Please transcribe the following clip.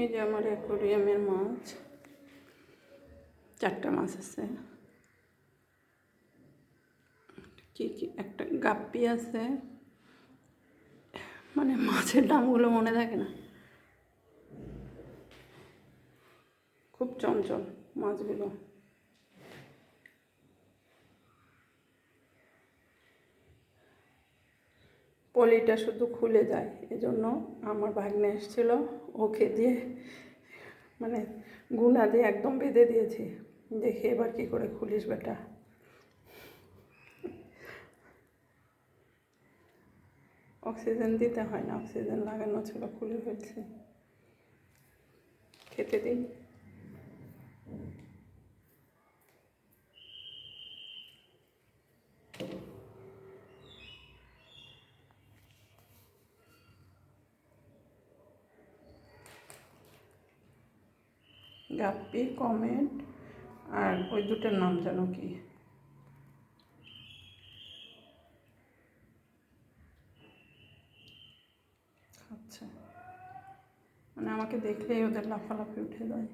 এই যে আমার অ্যাকোরিয়ামের মাছ, 4টা মাছ আছে। কি কি একটা গাপ্পি আছে, মানে মাছের নামগুলো মনে থাকে না, খুব চঞ্চল মাছগুলো। পলিটা শুধু খুলে যায়, এজন্য আমার ভাগ্নে এসেছিল, ওকে দিয়ে মানে গুনা দিয়ে একদম বেঁধে দিয়েছি। দেখি এবার কি করে খুলিস বেটা। অক্সিজেন দিতে হয় না, অক্সিজেন লাগানো ছিল, খুলে ফেলছি। খেতে দিই। গাপ্পি, কমেট, আর ওই দুটোর নাম যেন কি, আচ্ছা, মানে আমাকে দেখলেই ওদের লাফালাফি উঠে যায়।